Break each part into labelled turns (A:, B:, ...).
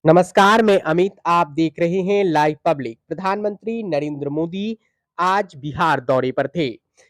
A: नमस्कार, मैं अमित। आप देख रहे हैं लाइव पब्लिक। प्रधानमंत्री नरेंद्र मोदी आज बिहार दौरे पर थे।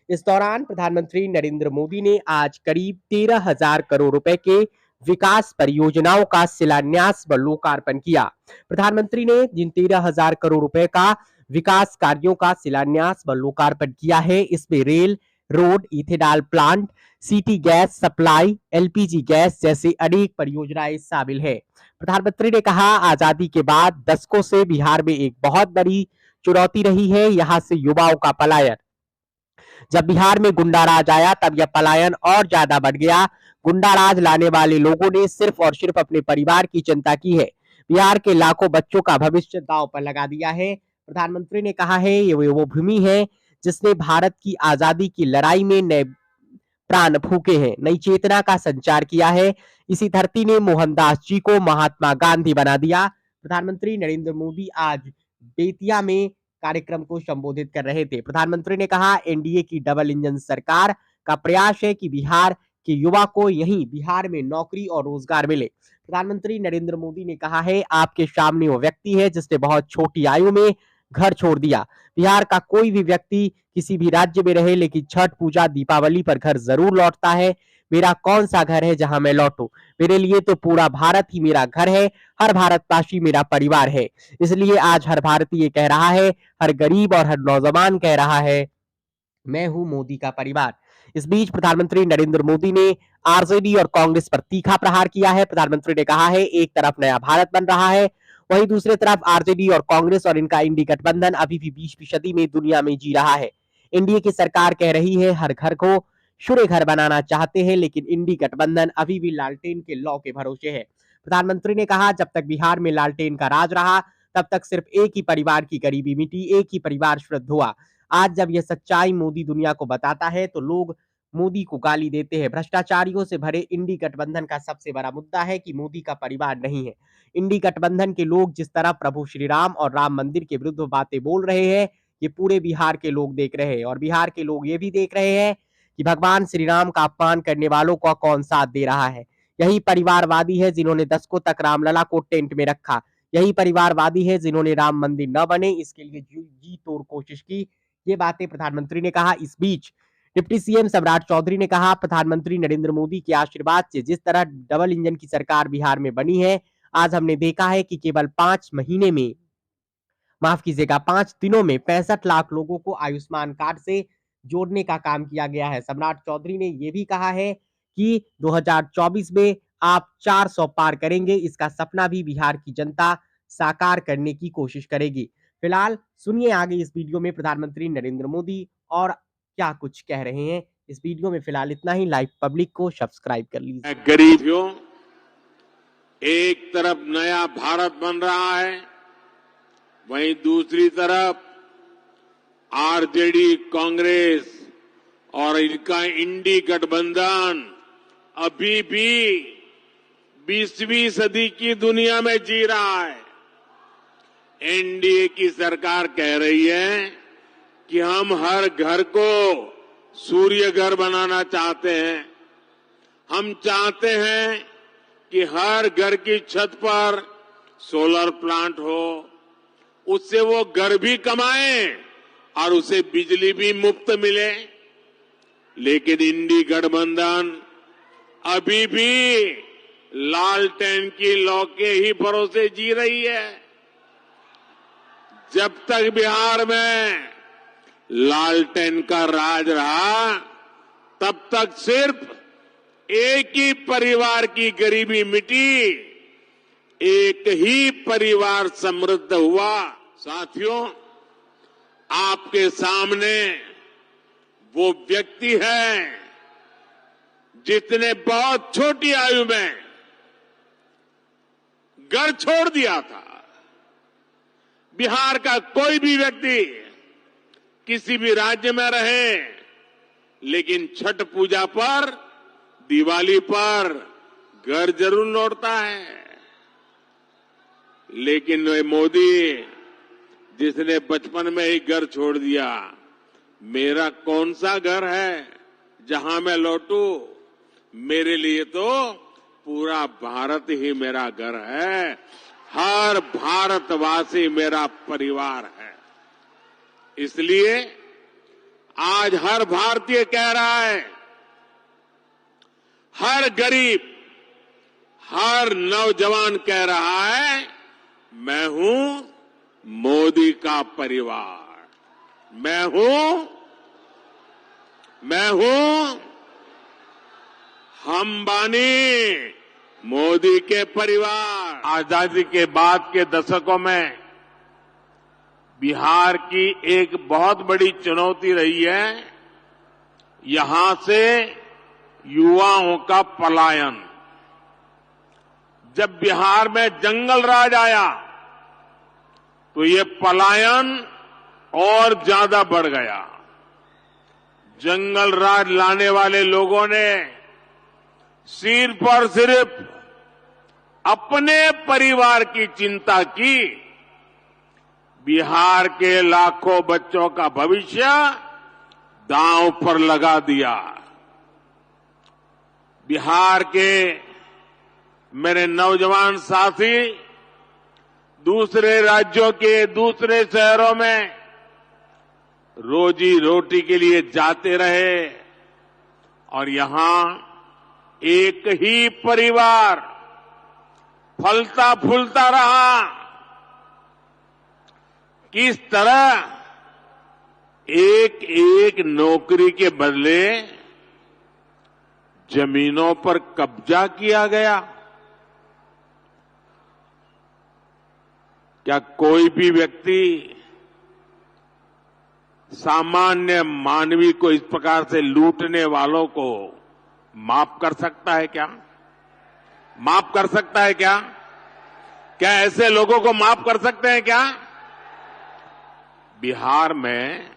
A: इस दौरान प्रधानमंत्री नरेंद्र मोदी ने आज करीब 13,000 करोड़ रुपए के विकास परियोजनाओं का शिलान्यास व लोकार्पण किया। प्रधानमंत्री ने जिन 13,000 करोड़ रुपए का विकास कार्यों का शिलान्यास व लोकार्पण किया है, इसमें rail, road, ethanol plant, city gas supply, LPG gas जैसी अनेक परियोजनाएं शामिल है। प्रधानमंत्री ने कहा, आजादी के बाद दशकों से बिहार में एक बहुत बड़ी चुनौती रही है यहां से युवाओं का पलायन। जब बिहार में गुंडा राज आया तब यह पलायन और ज्यादा बढ़ गया। गुंडा राज लाने वाले लोगों ने सिर्फ और सिर्फ अपने परिवार की चिंता की है। बिहार के लाखों बच्चों का भविष्य दांव पर लगा दिया है। प्रधानमंत्री ने कहा है, ये वो भूमि है जिसने भारत की आजादी की लड़ाई में नए प्राण फूके हैं, नई चेतना का संचार किया है। इसी धरती ने मोहनदास जी को महात्मा गांधी बना दिया। प्रधानमंत्री नरेंद्र मोदी आज बेतिया में कार्यक्रम को संबोधित कर रहे थे। प्रधानमंत्री ने कहा, एनडीए की डबल इंजन सरकार का प्रयास है कि बिहार के युवा को यहीं बिहार में नौकरी और रोजगार मिले। प्रधानमंत्री नरेंद्र मोदी ने कहा है, आपके सामने वो व्यक्ति है जिसने बहुत छोटी आयु में घर छोड़ दिया। बिहार का कोई भी व्यक्ति किसी भी राज्य में रहे लेकिन छठ पूजा दीपावली पर घर जरूर लौटता है। मेरा कौन सा घर है जहां मैं लौटूं? मेरे लिए तो पूरा भारत ही मेरा घर है। हर भारतवासी मेरा परिवार है। इसलिए आज हर भारतीय कह रहा है, हर गरीब और हर नौजवान कह रहा है, मैं हूं मोदी का परिवार। इस बीच प्रधानमंत्री नरेंद्र मोदी ने आरजेडी और कांग्रेस पर तीखा प्रहार किया है। प्रधानमंत्री ने कहा है, एक तरफ नया भारत बन रहा है, वहीं दूसरी तरफ आरजेडी और कांग्रेस और इनका इंडी गठबंधन अभी भी 20वीं सदी में दुनिया में जी रहा है। एनडीए की सरकार कह रही है हर घर को सूर्य घर बनाना चाहते हैं, लेकिन इंडी गठबंधन अभी भी लालटेन के लौ के भरोसे है। प्रधानमंत्री ने कहा, जब तक बिहार में लालटेन का राज रहा तब तक सिर्फ एक ही परिवार की गरीबी मिटी, एक ही परिवार शुद्ध हुआ। आज जब यह सच्चाई मोदी दुनिया को बताता है तो लोग मोदी को गाली देते हैं। भ्रष्टाचारियों से भरे इंडी गठबंधन का सबसे बड़ा मुद्दा है कि मोदी का परिवार नहीं है। इंडी गठबंधन के लोग जिस तरह प्रभु श्री राम और राम मंदिर के विरुद्ध बातें बोल रहे हैं, ये पूरे बिहार के लोग देख रहे हैं। और बिहार के लोग ये भी देख रहे हैं कि भगवान श्री राम का अपमान करने वालों का कौन साथ दे रहा है। यही परिवारवादी है जिन्होंने दशकों तक रामलला को टेंट में रखा। यही परिवारवादी है जिन्होंने राम मंदिर न बने इसके लिए जी तोड़ कोशिश की। ये बातें प्रधानमंत्री ने कहा। इस बीच डिप्टी सीएम सम्राट चौधरी ने कहा, प्रधानमंत्री नरेंद्र मोदी के आशीर्वाद से जिस तरह डबल इंजन की सरकार बिहार में बनी है, आज हमने देखा है कि केवल 5 महीने में, माफ कीजिएगा 5 दिनों में 65 लाख लोगों को आयुष्मान कार्ड से जोड़ने का काम किया गया है। सम्राट चौधरी ने यह भी कहा है कि 2024 में आप 400 पार करेंगे। इसका सपना भी बिहार की जनता साकार करने की कोशिश करेगी। फिलहाल सुनिए आगे इस वीडियो में प्रधानमंत्री नरेंद्र मोदी और क्या कुछ कह रहे हैं। इस वीडियो में फिलहाल इतना ही। लाइव पब्लिक को सब्सक्राइब कर लीजिए।
B: गरीबियों, एक तरफ नया भारत बन रहा है, वहीं दूसरी तरफ आरजेडी, कांग्रेस और इनका इंडी गठबंधन अभी भी 20वीं सदी की दुनिया में जी रहा है। एनडीए की सरकार कह रही है कि हम हर घर को सूर्य घर बनाना चाहते हैं। हम चाहते हैं कि हर घर की छत पर सोलर प्लांट हो, उससे वो घर भी कमाएं और उसे बिजली भी मुफ्त मिले। लेकिन इंडी गठबंधन अभी भी लालटेन की लौ के ही भरोसे जी रही है। जब तक बिहार में लालटेन का राज रहा, तब तक सिर्फ एक ही परिवार की गरीबी मिटी, एक ही परिवार समृद्ध हुआ। साथियों, आपके सामने वो व्यक्ति है जिसने बहुत छोटी आयु में घर छोड़ दिया था। बिहार का कोई भी व्यक्ति किसी भी राज्य में रहे, लेकिन छठ पूजा पर, दिवाली पर घर जरूर लौटता है। लेकिन वे मोदी जिसने बचपन में ही घर छोड़ दिया, मेरा कौन सा घर है जहां मैं लौटूं? मेरे लिए तो पूरा भारत ही मेरा घर है। हर भारतवासी मेरा परिवार है। इसलिए आज हर भारतीय कह रहा है, हर गरीब, हर नौजवान कह रहा है, मैं हूं मोदी का परिवार, मैं हूं हम बानी मोदी के परिवार। आजादी के बाद के दशकों में बिहार की एक बहुत बड़ी चुनौती रही है, यहां से युवाओं का पलायन। जब बिहार में जंगल राज आया तो ये पलायन और ज्यादा बढ़ गया। जंगल राज लाने वाले लोगों ने सिर्फ और सिर्फ अपने परिवार की चिंता की, बिहार के लाखों बच्चों का भविष्य दांव पर लगा दिया। बिहार के मेरे नौजवान साथी दूसरे राज्यों के दूसरे शहरों में रोजी रोटी के लिए जाते रहे और यहां एक ही परिवार फलता फूलता रहा। किस तरह एक एक नौकरी के बदले जमीनों पर कब्जा किया गया। क्या कोई भी व्यक्ति सामान्य मानवी को इस प्रकार से लूटने वालों को माफ कर सकता है क्या? माफ कर सकता है क्या? क्या ऐसे लोगों को माफ कर सकते हैं क्या? बिहार में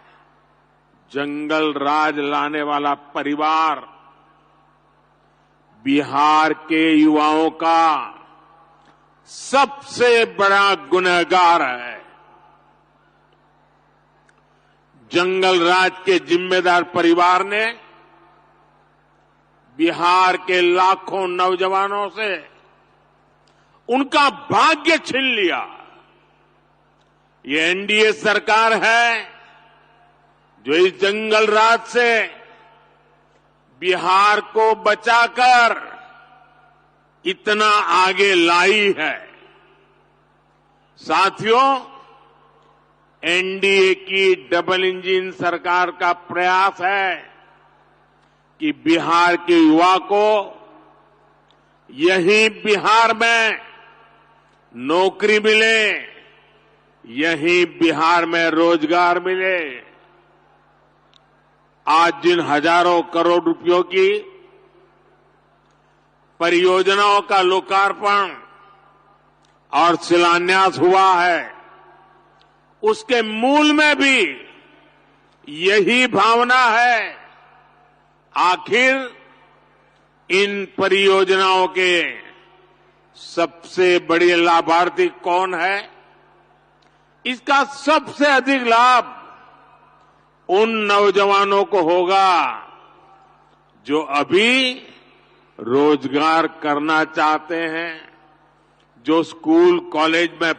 B: जंगल राज लाने वाला परिवार बिहार के युवाओं का सबसे बड़ा गुनहगार है। जंगल राज के जिम्मेदार परिवार ने बिहार के लाखों नौजवानों से उनका भाग्य छीन लिया। ये एनडीए सरकार है जो इस जंगल राज से बिहार को बचाकर इतना आगे लाई है। साथियों, एनडीए की डबल इंजन सरकार का प्रयास है कि बिहार के युवा को यहीं बिहार में नौकरी मिले, यहीं बिहार में रोजगार मिले। आज जिन हजारों करोड़ रुपयों की परियोजनाओं का लोकार्पण और शिलान्यास हुआ है, उसके मूल में भी यही भावना है। आखिर इन परियोजनाओं के सबसे बड़े लाभार्थी कौन है? इसका सबसे अधिक लाभ उन नौजवानों को होगा जो अभी रोजगार करना चाहते हैं, जो स्कूल कॉलेज में